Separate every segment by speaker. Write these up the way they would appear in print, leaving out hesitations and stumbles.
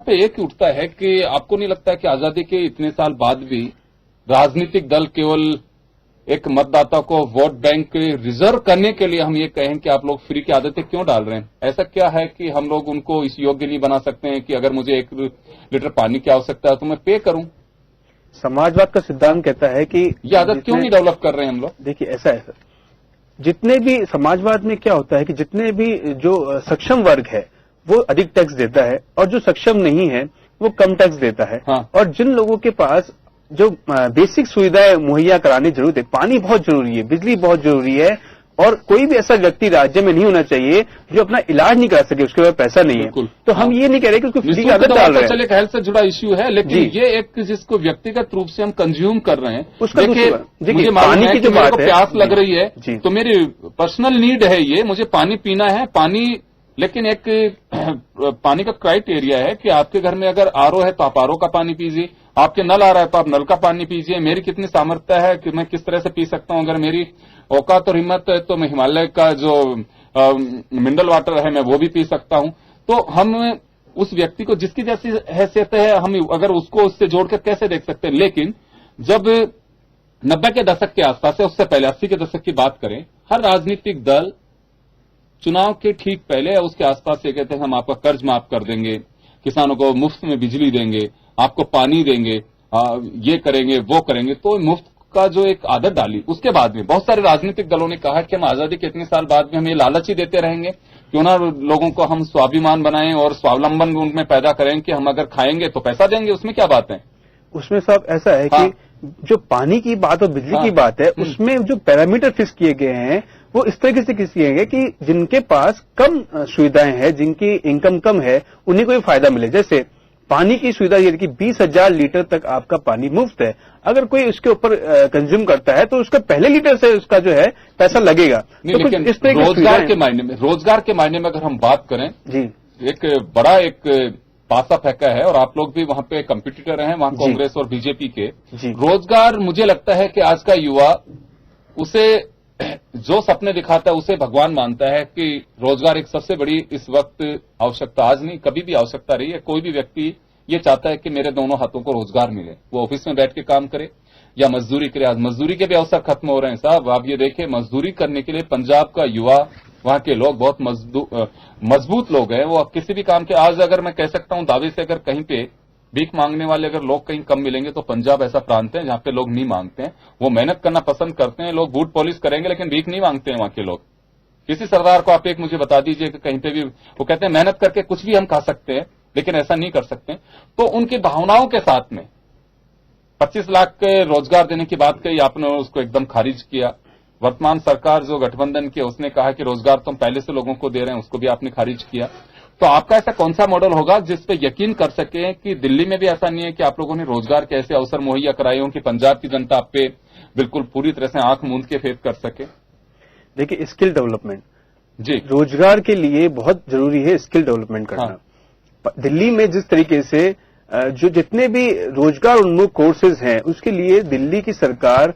Speaker 1: पे एक उठता है कि आपको नहीं लगता है कि आजादी के इतने साल बाद भी राजनीतिक दल केवल एक मतदाता को वोट बैंक रिजर्व करने के लिए हम ये कहें कि आप लोग फ्री की आदतें क्यों डाल रहे हैं? ऐसा क्या है कि हम लोग उनको इस योग्य नहीं बना सकते हैं कि अगर मुझे 1 लीटर पानी की आवश्यकता है तो मैं पे करूं?
Speaker 2: समाजवाद का सिद्धांत कहता है कि
Speaker 1: ये आदत क्यों नहीं डेवलप कर रहे हैं हम लोग?
Speaker 2: देखिए, ऐसा है सर, जितने भी समाजवाद में क्या होता है कि जितने भी जो सक्षम वर्ग है वो अधिक टैक्स देता है और जो सक्षम नहीं है वो कम टैक्स देता है।
Speaker 1: हाँ।
Speaker 2: और जिन लोगों के पास जो बेसिक सुविधाएं मुहैया कराने जरूरत है, पानी बहुत जरूरी है, बिजली बहुत जरूरी है, और कोई भी ऐसा व्यक्ति राज्य में नहीं होना चाहिए जो अपना इलाज नहीं करा सके, उसके पास पैसा नहीं है। तो हम ये नहीं कह रहे कि उसको फ्री की आदत डाल रहे हैं।
Speaker 1: चलिए, हेल्थ से जुड़ा इश्यू है, लेकिन ये एक जिसको व्यक्तिगत रूप से हम कंज्यूम कर रहे हैं,
Speaker 2: उसका
Speaker 1: देखिए मुझे मालूम है कि मेरे को प्यास लग रही है तो मेरी पर्सनल नीड है, ये मुझे पानी पीना है, पानी, लेकिन एक पानी का क्राइटेरिया है कि आपके घर में अगर आरओ है तो आप आरओ का पानी पीजिए, आपके नल आ रहा है तो आप नल का पानी पीजिए। मेरी कितनी सामर्थ्य है कि मैं किस तरह से पी सकता हूं, अगर मेरी औकात और हिम्मत है तो मैं हिमालय का जो मिनरल वाटर है मैं वो भी पी सकता हूं। तो हम उस व्यक्ति को जिसकी जैसी हैसियत है हम अगर उसको उससे जोड़कर कैसे देख सकते हैं? लेकिन जब 90 के दशक के आसपास है, उससे पहले 80 के दशक की बात करें, हर राजनीतिक दल चुनाव के ठीक पहले या उसके आसपास ये कहते हैं हम आपका कर्ज माफ कर देंगे, किसानों को मुफ्त में बिजली देंगे, आपको पानी देंगे, ये करेंगे वो करेंगे। तो मुफ्त का जो एक आदत डाली, उसके बाद में बहुत सारे राजनीतिक दलों ने कहा कि हम आजादी के इतने साल बाद भी हम ये लालच ही देते रहेंगे, क्यों ना लोगों को हम स्वाभिमान बनाएं और स्वावलंबन उनमें पैदा करें कि हम अगर खाएंगे तो पैसा देंगे। उसमें क्या बात है?
Speaker 2: उसमें साहब ऐसा है कि जो पानी की बात और बिजली की बात है, उसमें जो पैरामीटर फिक्स किए गए हैं वो इस तरीके से किए गए कि जिनके पास कम सुविधाएं हैं, जिनकी इनकम कम है, उन्हीं को ही फायदा मिले। जैसे पानी की सुविधा ये कि 20,000 लीटर तक आपका पानी मुफ्त है। अगर कोई उसके ऊपर कंज्यूम करता है तो उसका पहले लीटर से उसका जो है पैसा लगेगा।
Speaker 1: तो लेकिन इस तरह रोजगार के मायने में अगर हम बात करें जी, एक बड़ा एक पासा फेंका है और आप लोग भी वहां पे कंपटीटर हैं, वहां कांग्रेस और बीजेपी के। रोजगार, मुझे लगता है कि आज का युवा उसे जो सपने दिखाता है उसे भगवान मानता है कि रोजगार एक सबसे बड़ी इस वक्त आवश्यकता, आज नहीं कभी भी आवश्यकता रही है। कोई भी व्यक्ति ये चाहता है कि मेरे दोनों हाथों को रोजगार मिले, वो ऑफिस में बैठ के काम करे या मजदूरी करे। आज मजदूरी के भी अवसर खत्म हो रहे हैं साहब। आप ये देखें, मजदूरी करने के लिए पंजाब का युवा, वहां के लोग बहुत मजबूत लोग हैं। वो किसी भी काम के, आज अगर मैं कह सकता हूं दावे से, अगर कहीं पे भीख मांगने वाले अगर लोग कहीं कम मिलेंगे तो पंजाब ऐसा प्रांत है जहां पे लोग नहीं मांगते हैं, वो मेहनत करना पसंद करते हैं। लोग बूट पॉलिश करेंगे लेकिन भीख नहीं मांगते हैं वहां के लोग। किसी सरदार को आप एक मुझे बता दीजिए कि कहीं पे भी वो कहते हैं मेहनत करके कुछ भी हम खा सकते हैं, लेकिन ऐसा नहीं कर सकते। तो उनकी भावनाओं के साथ में 25 लाख के रोजगार देने की बात कही आपने, उसको एकदम खारिज किया। वर्तमान सरकार जो गठबंधन की, उसने कहा कि रोजगार तो हम पहले से लोगों को दे रहे हैं, उसको भी आपने खारिज किया। तो आपका ऐसा कौन सा मॉडल होगा जिस पे यकीन कर सके कि दिल्ली में भी ऐसा नहीं है कि आप लोगों ने रोजगार के ऐसे अवसर मुहैया कराए हों कि पंजाब की जनता आप पे बिल्कुल पूरी तरह से आंख मूंद के फेथ कर सके?
Speaker 2: देखिए, स्किल डेवलपमेंट
Speaker 1: जी,
Speaker 2: रोजगार के लिए बहुत जरूरी है, स्किल डेवलपमेंट करना। दिल्ली में जिस तरीके से जो जितने भी रोजगार उन्मुख कोर्सेज हैं, उसके लिए दिल्ली की सरकार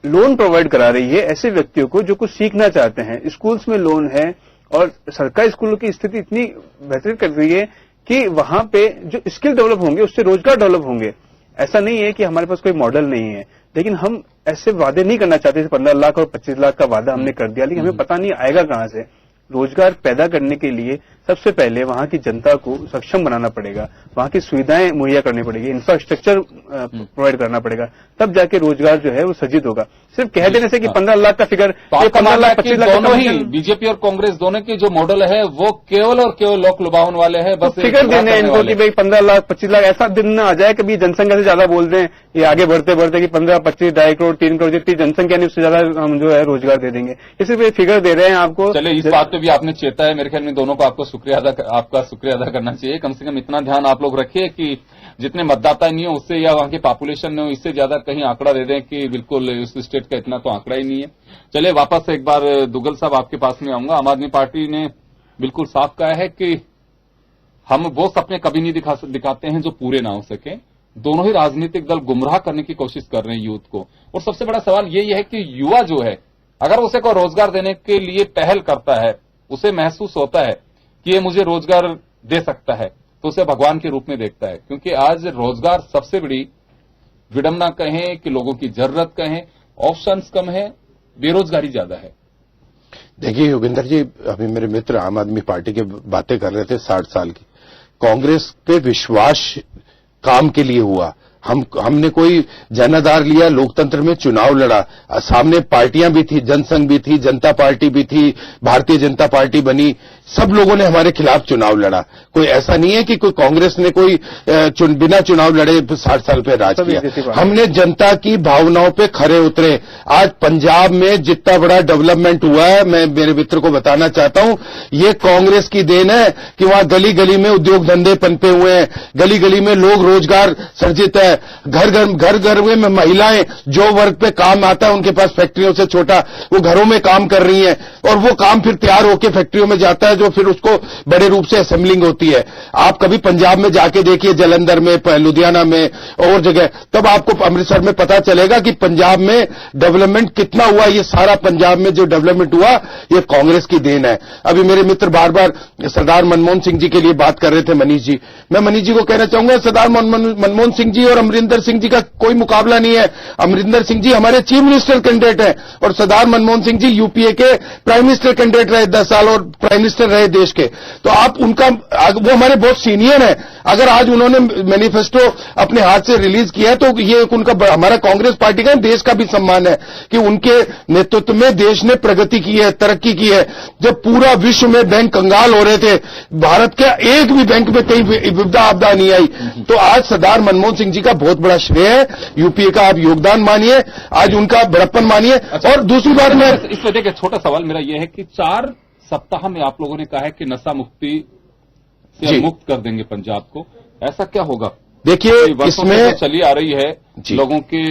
Speaker 2: लोन प्रोवाइड करा रही है ऐसे व्यक्तियों को जो कुछ सीखना चाहते हैं। स्कूल्स में लोन है और सरकारी स्कूलों की स्थिति इतनी बेहतर कर रही है कि वहां पे जो स्किल डेवलप होंगे उससे रोजगार डेवलप होंगे। ऐसा नहीं है कि हमारे पास कोई मॉडल नहीं है, लेकिन हम ऐसे वादे नहीं करना चाहते। 15 लाख और 25 लाख का वादा हमने कर दिया, लेकिन हमें पता नहीं आएगा कहां से। रोजगार पैदा करने के लिए सबसे पहले वहां की जनता को सक्षम बनाना पड़ेगा, वहां की सुविधाएं मुहैया करनी पड़ेगी, इंफ्रास्ट्रक्चर प्रोवाइड करना पड़ेगा, तब जाके रोजगार जो है वो सृजित होगा। सिर्फ कह देने से कि 15 लाख का फिगर,
Speaker 1: ये 15 लाख 25 लाख दोनों ही बीजेपी और कांग्रेस दोनों के जो मॉडल है वो केवल और केवल लोक लुभावन वाले हैं। बस
Speaker 2: फिगर देने इनको कि भाई 15 लाख 25 लाख, ऐसा दिन न आ जाए कभी जनसंख्या से ज्यादा बोल दें ये आगे बढ़ते बढ़ते कि 15 25 2.5 करोड़ 3 करोड़ जितनी जनसंख्या नहीं उससे ज्यादा हम जो है रोजगार दे देंगे। ये सिर्फ फिगर दे रहे हैं आपको।
Speaker 1: चलिए, इस बात पे भी आपने चेता है, मेरे ख्याल में दोनों को आपका शुक्रिया अदा करना चाहिए। कम से कम इतना ध्यान आप लोग रखिए कि जितने मतदाता नहीं हो उससे या वहां की पॉपुलेशन नहीं हो इससे ज्यादा कहीं आंकड़ा दे दें कि बिल्कुल उस स्टेट का इतना तो आंकड़ा ही नहीं है। चलिए, वापस एक बार दुग्गल साहब आपके पास में आऊंगा। आम आदमी पार्टी ने बिल्कुल साफ कहा है कि हम वो सपने कभी नहीं दिखाते हैं जो पूरे ना हो सके। दोनों ही राजनीतिक दल गुमराह करने की कोशिश कर रहे हैं यूथ को। और सबसे बड़ा सवाल यही है कि युवा जो है, अगर उसे को रोजगार देने के लिए पहल करता है, उसे महसूस होता है कि ये मुझे रोजगार दे सकता है, तो उसे भगवान के रूप में देखता है, क्योंकि आज रोजगार सबसे बड़ी विडंबना कहें कि लोगों की जरूरत कहें, ऑप्शंस कम है, बेरोजगारी ज्यादा है।
Speaker 3: देखिए योगेंद्र जी, अभी मेरे मित्र आम आदमी पार्टी की बातें कर रहे थे 60 साल की। कांग्रेस पे विश्वास काम के लिए हुआ। हमने कोई जनाधार लिया, लोकतंत्र में चुनाव लड़ा, सामने पार्टियां भी थी, जनसंघ भी थी, जनता पार्टी भी थी, भारतीय जनता पार्टी बनी, सब लोगों ने हमारे खिलाफ चुनाव लड़ा। कोई ऐसा नहीं है कि कोई कांग्रेस ने कोई बिना चुनाव लड़े 60 साल पे राज किया। हमने जनता की भावनाओं पे खरे उतरे। आज पंजाब में जितना बड़ा डेवलपमेंट हुआ है, मैं मेरे मित्र को बताना चाहता हूं, ये कांग्रेस की देन है कि वहां गली गली में उद्योग धंधे पनपे हुए हैं, गली गली में लोग रोजगार सर्जित है, घर घर में महिलाएं जो वर्ग पे काम आता है, उनके पास फैक्ट्रियों से छोटा, वो घरों में काम कर रही हैं और वो काम फिर तैयार होकर फैक्ट्रियों में जाता है, जो फिर उसको बड़े रूप से असेंबलिंग होती है। आप कभी पंजाब में जाके देखिए, जलंधर में, लुधियाना में और जगह, तब आपको अमृतसर में पता चलेगा कि पंजाब में डेवलपमेंट कितना हुआ। ये सारा पंजाब में जो डेवलपमेंट हुआ, ये कांग्रेस की देन है। अभी मेरे मित्र बार बार सरदार मनमोहन सिंह जी के लिए बात कर रहे थे, मनीष जी। मैं मनीष जी को कहना चाहूंगा, सरदार मनमोहन सिंह जी और अमरिंदर सिंह जी का कोई मुकाबला नहीं है। अमरिंदर सिंह जी हमारे चीफ मिनिस्टर कैंडिडेट हैं और सरदार मनमोहन सिंह जी यूपीए के प्राइम मिनिस्टर कैंडिडेट रहे 10 साल और प्राइम मिनिस्टर रहे देश के। तो आप उनका, वो हमारे बहुत सीनियर हैं। अगर आज उन्होंने मैनिफेस्टो अपने हाथ से रिलीज किया है, तो ये उनका, हमारा कांग्रेस पार्टी का, देश का भी सम्मान है कि उनके नेतृत्व में देश ने प्रगति की है, तरक्की की है। जब पूरा विश्व में बैंक कंगाल हो रहे थे, भारत के एक भी बैंक में कहीं विपदा आपदा नहीं आई। तो आज सरदार मनमोहन सिंह जी का बहुत बड़ा श्रेय है। यूपीए का आप योगदान मानिए, आज उनका बड़प्पन मानिए। और दूसरी बात, मैं
Speaker 1: इस वजह का छोटा सवाल मेरा यह है कि 4 सप्ताह में आप लोगों ने कहा है कि नशा मुक्ति से मुक्त कर देंगे पंजाब को, ऐसा क्या होगा?
Speaker 3: देखिए, इसमें
Speaker 1: चली आ रही है, लोगों के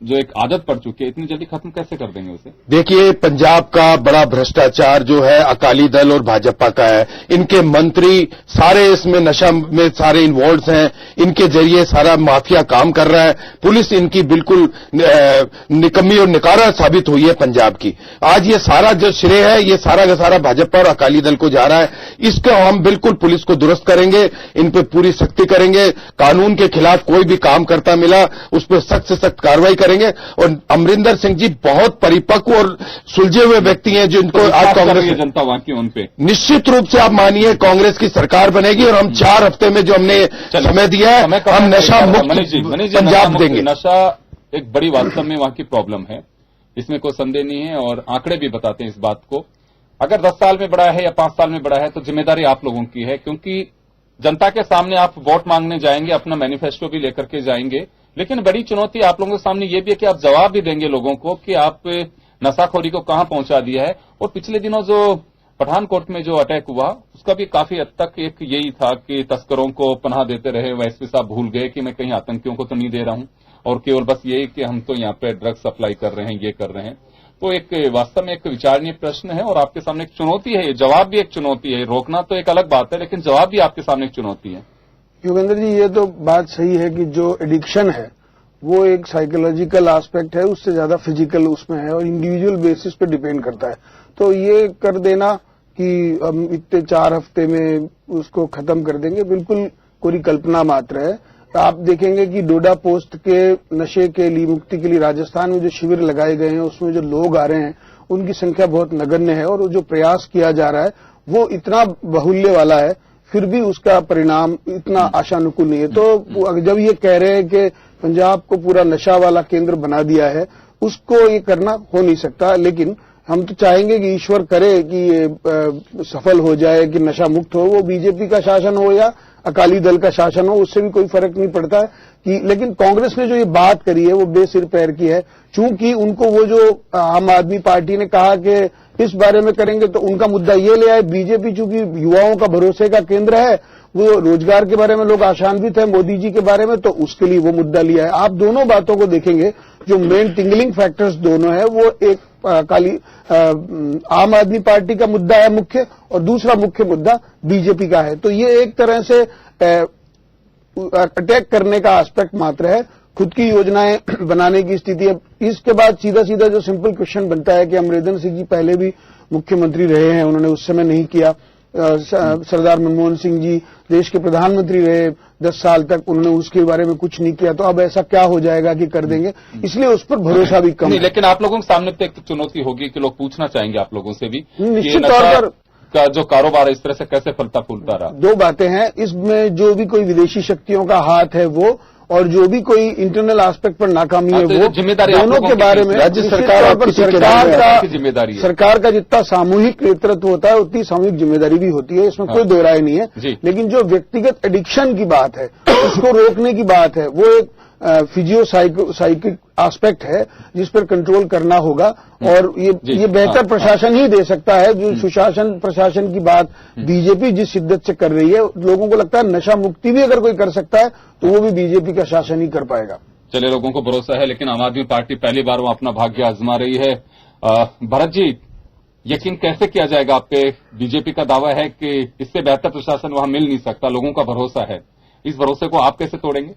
Speaker 1: जो एक आदत पड़ चुकी है, इतनी जल्दी खत्म कैसे कर देंगे उसे?
Speaker 3: देखिए, पंजाब का बड़ा भ्रष्टाचार जो है अकाली दल और भाजपा का है। इनके मंत्री सारे इसमें नशा में सारे इन्वॉल्व हैं, इनके जरिए सारा माफिया काम कर रहा है। पुलिस इनकी बिल्कुल निकम्मी और निकारा साबित हुई है पंजाब की। आज ये सारा जो श्रेय है, ये सारा का सारा भाजपा और अकाली दल को जा रहा है। इसको हम बिल्कुल पुलिस को दुरुस्त करेंगे, इन पर पूरी सख्ती करेंगे। कानून के खिलाफ कोई भी काम करता मिला, उस पर सख्त से सख्त कार्रवाई करेंगे। और अमरिंदर सिंह जी बहुत परिपक्व और सुलझे हुए व्यक्ति हैं, जिनको आज कांग्रेस
Speaker 1: जनता वाकई उन पे
Speaker 3: निश्चित रूप से आप मानिए कांग्रेस की सरकार बनेगी और हम 4 हफ्ते में जो हमने समय दिया है, हम नशा मुक्त पंजाब देंगे।
Speaker 1: नशा एक बड़ी वास्तव में वहां की प्रॉब्लम है, इसमें कोई संदेह नहीं है और आंकड़े भी बताते हैं इस बात को। अगर 10 साल में बढ़ा है या 5 साल में बढ़ा है, तो जिम्मेदारी आप लोगों की है, क्योंकि जनता के सामने आप वोट मांगने जाएंगे, अपना मैनिफेस्टो भी लेकर के जाएंगे। लेकिन बड़ी चुनौती आप लोगों के सामने ये भी है कि आप जवाब भी देंगे लोगों को कि आप नशाखोरी को कहां पहुंचा दिया है। और पिछले दिनों जो पठानकोट में जो अटैक हुआ, उसका भी काफी हद तक एक यही था कि तस्करों को पनाह देते रहे, वैसे साहब भूल गए कि मैं कहीं आतंकियों को तो नहीं दे रहा हूं, और केवल बस यही कि हम तो यहाँ पे ड्रग्स सप्लाई कर रहे हैं, ये कर रहे हैं। तो एक वास्तव में एक विचारणीय प्रश्न है और आपके सामने एक चुनौती है, जवाब भी एक चुनौती है। रोकना तो एक अलग बात है, लेकिन जवाब भी आपके सामने एक चुनौती है।
Speaker 2: योगेंद्र जी, ये तो बात सही है कि जो एडिक्शन है वो एक साइकोलॉजिकल एस्पेक्ट है, उससे ज्यादा फिजिकल उसमें है और इंडिविजुअल बेसिस पे डिपेंड करता है। तो ये कर देना कि हम इतने 4 हफ्ते में उसको खत्म कर देंगे, बिल्कुल कोई कल्पना मात्र है। आप देखेंगे कि डोडा पोस्ट के नशे के लिए मुक्ति के लिए राजस्थान में जो शिविर लगाए गए हैं, उसमें जो लोग आ रहे हैं उनकी संख्या बहुत नगण्य है और जो प्रयास किया जा रहा है वो इतना बाहुल्य वाला है, फिर भी उसका परिणाम इतना आशानुकूल नहीं है। तो जब ये कह रहे हैं कि पंजाब को पूरा नशा वाला केंद्र बना दिया है, उसको ये करना हो नहीं सकता। लेकिन हम तो चाहेंगे कि ईश्वर करे कि ये सफल हो जाए, कि नशा मुक्त हो। वो बीजेपी का शासन हो या अकाली दल का शासन हो, उससे भी कोई फर्क नहीं पड़ता है कि। लेकिन कांग्रेस ने जो ये बात करी है वो बेसिर पैर की है, चूंकि उनको वो जो आम आदमी पार्टी ने कहा कि इस बारे में करेंगे, तो उनका मुद्दा ये ले आए। बीजेपी चूंकि युवाओं का भरोसे का केंद्र है, वो रोजगार के बारे में लोग आशान्वित है मोदी जी के बारे में, तो उसके लिए वो मुद्दा लिया है। आप दोनों बातों को देखेंगे, जो मेन टिंगलिंग फैक्टर्स दोनों है, वो एक आम आदमी पार्टी का मुद्दा है मुख्य, और दूसरा मुख्य मुद्दा बीजेपी का है। तो ये एक तरह से अटैक करने का एस्पेक्ट मात्र है, खुद की योजनाएं बनाने की स्थिति है। इसके बाद सीधा सीधा जो सिंपल क्वेश्चन बनता है कि अमरिंदर सिंह जी पहले भी मुख्यमंत्री रहे हैं, उन्होंने उस समय नहीं किया,
Speaker 4: सरदार मनमोहन सिंह जी देश के प्रधानमंत्री रहे 10 साल तक, उन्होंने उसके बारे में कुछ नहीं किया, तो अब ऐसा क्या हो जाएगा कि कर देंगे, इसलिए उस पर भरोसा भी कम है।
Speaker 1: लेकिन आप लोगों के सामने तो एक चुनौती होगी कि लोग पूछना चाहेंगे आप लोगों से भी,
Speaker 4: निश्चित तौर पर
Speaker 1: का जो कारोबार इस तरह से कैसे फलता फूलता रहा।
Speaker 4: दो बातें हैं इसमें, जो भी कोई विदेशी शक्तियों का हाथ है वो, और जो भी कोई इंटरनल एस्पेक्ट पर नाकामी है वो, दोनों के बारे में
Speaker 3: राज्य
Speaker 4: सरकार का जितना सामूहिक नेतृत्व होता है उतनी सामूहिक जिम्मेदारी भी होती है, इसमें कोई दो राय नहीं है। लेकिन जो व्यक्तिगत एडिक्शन की बात है, उसको रोकने की बात है, वो एक फिजियोसाइकिक एस्पेक्ट है जिस पर कंट्रोल करना होगा, और ये बेहतर प्रशासन ही दे सकता है। जो सुशासन प्रशासन की बात बीजेपी जिस शिद्दत से कर रही है, लोगों को लगता है नशा मुक्ति भी अगर कोई कर सकता है तो वो भी बीजेपी का शासन ही कर पाएगा।
Speaker 1: चलिए, लोगों को भरोसा है, लेकिन आम आदमी पार्टी पहली बार वो अपना भाग्य आजमा रही है। भरत जी, यकीन कैसे किया जाएगा आप पे? बीजेपी का दावा है कि इससे बेहतर प्रशासन वहां मिल नहीं सकता, लोगों का भरोसा है, इस भरोसे को आप कैसे तोड़ेंगे?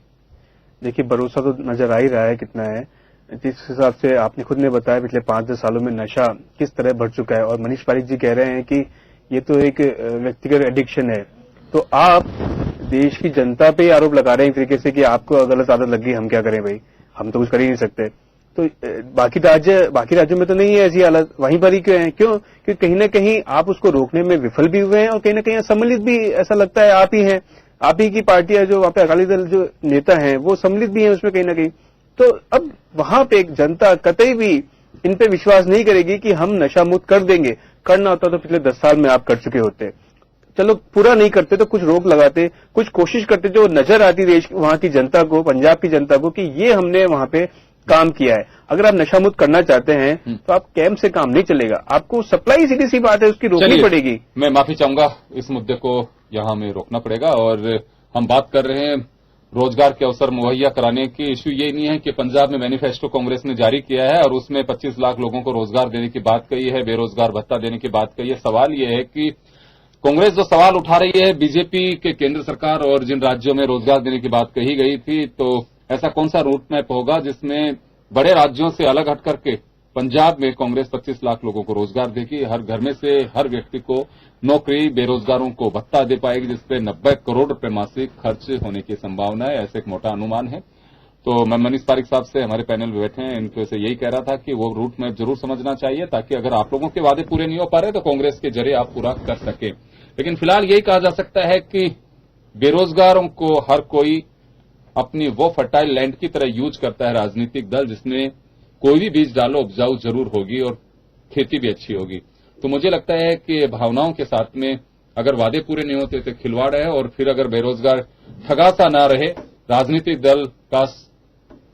Speaker 2: देखिए, भरोसा तो नजर आ ही रहा है कितना है। जिस हिसाब से आपने खुद ने बताया पिछले 5-10 सालों में नशा किस तरह बढ़ चुका है, और मनीष पारिक जी कह रहे हैं कि ये तो एक व्यक्तिगत एडिक्शन है, तो आप देश की जनता पे आरोप लगा रहे हैं एक तरीके से कि आपको गलत आदत लग गई, हम क्या करें भाई, हम तो कुछ कर ही नहीं सकते। तो बाकी राज्यों में तो नहीं है ऐसी हालत, वहीं पर ही क्यों है? क्योंकि कहीं ना कहीं आप उसको रोकने में विफल भी हुए हैं, और कहीं ना कहीं सम्मिलित भी ऐसा लगता है आप ही हैं, आप ही की पार्टी है, जो वहां पे अकाली दल जो नेता हैं वो सम्मिलित भी हैं उसमें कहीं ना कहीं। तो अब वहां पे एक जनता कतई भी इन पे विश्वास नहीं करेगी कि हम नशा मुक्त कर देंगे। करना होता तो पिछले 10 साल में आप कर चुके होते, चलो पूरा नहीं करते तो कुछ रोक लगाते, कुछ कोशिश करते, जो नजर आती देश वहां की जनता को, पंजाब की जनता को, कि ये हमने वहां पे काम किया है। अगर आप नशा मुक्त करना चाहते हैं तो आप कैंप से काम नहीं चलेगा, आपको सप्लाई सीधी सी बात है उसकी रोकनी पड़ेगी।
Speaker 1: मैं माफी चाहूंगा, इस मुद्दे को यहां हमें रोकना पड़ेगा। और हम बात कर रहे हैं रोजगार के अवसर मुहैया कराने की। इश्यू ये नहीं है कि पंजाब में मैनिफेस्टो कांग्रेस ने जारी किया है और उसमें 25 लाख लोगों को रोजगार देने की बात कही है, बेरोजगार भत्ता देने की बात कही है। सवाल ये है कि कांग्रेस जो सवाल उठा रही है बीजेपी के केंद्र सरकार और जिन राज्यों में रोजगार देने की बात कही गई थी, तो ऐसा कौन सा रूट मैप होगा जिसमें बड़े राज्यों से अलग हट करके पंजाब में कांग्रेस 25 लाख लोगों को रोजगार देगी, हर घर में से हर व्यक्ति को नौकरी, बेरोजगारों को भत्ता दे पाएगी, जिसपे 90 करोड़ रुपए मासिक खर्च होने की संभावना है, ऐसे एक मोटा अनुमान है। तो मैं मनीष पारिक साहब से, हमारे पैनल में बैठे हैं, इनको से यही कह रहा था कि वो रूट मैप जरूर समझना चाहिए, ताकि अगर आप लोगों के वादे पूरे नहीं हो पा रहे तो कांग्रेस के जरिए आप पूरा कर सके। लेकिन फिलहाल यही कहा जा सकता है कि बेरोजगारों को हर कोई अपनी वो फर्टाइल लैंड की तरह यूज करता है राजनीतिक दल, जिसमें कोई भी बीज डालो उपजाऊ जरूर होगी और खेती भी अच्छी होगी। तो मुझे लगता है कि भावनाओं के साथ में अगर वादे पूरे नहीं होते तो खिलवाड़ है, और फिर अगर बेरोजगार ठगासा ना रहे, राजनीतिक दल का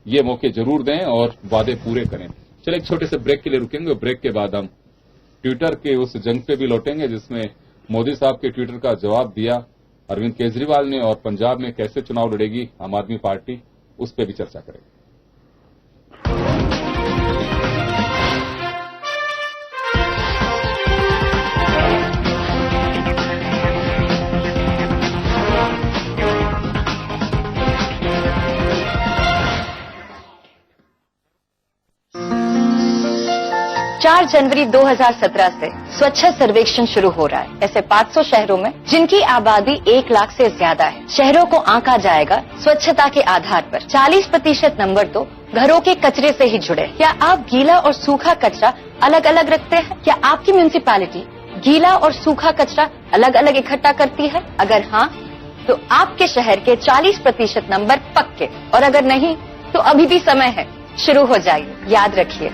Speaker 1: ये मौके जरूर दें और वादे पूरे करें। चलिए एक छोटे से ब्रेक के लिए रुकेंगे, ब्रेक के बाद हम ट्विटर के उस जंग पे भी लौटेंगे जिसमें मोदी साहब के ट्विटर का जवाब दिया अरविंद केजरीवाल ने, और पंजाब में कैसे चुनाव लड़ेगी आम आदमी पार्टी, उस पर भी चर्चा करेंगे।
Speaker 5: 4 जनवरी 2017 से स्वच्छ सर्वेक्षण शुरू हो रहा है ऐसे 500 शहरों में जिनकी आबादी 1 लाख से ज्यादा है। शहरों को आंका जाएगा स्वच्छता के आधार पर। 40% नंबर तो घरों के कचरे से ही जुड़े। क्या आप गीला और सूखा कचरा अलग अलग रखते हैं? क्या आपकी म्यूनिसिपैलिटी गीला और सूखा कचरा अलग अलग इकट्ठा करती है? अगर हाँ, तो आपके शहर के 40% नंबर पक्के, और अगर नहीं तो अभी भी समय है, शुरू हो जाइए। याद रखिए,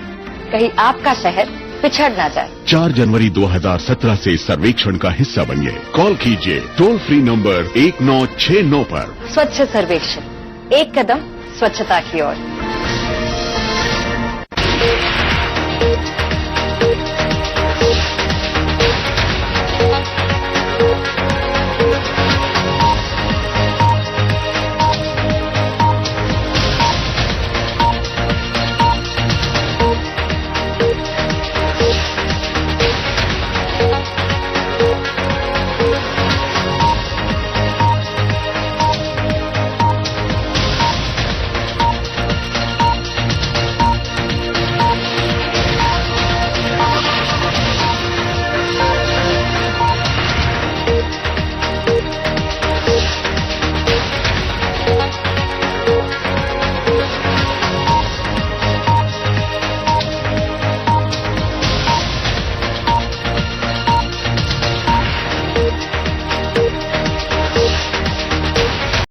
Speaker 5: कहीं आपका शहर पिछड़ ना जाए।
Speaker 6: 4 जनवरी 2017 से सर्वेक्षण का हिस्सा बनिए। कॉल कीजिए टोल फ्री नंबर 1969 पर।
Speaker 5: स्वच्छ सर्वेक्षण, एक कदम स्वच्छता की ओर।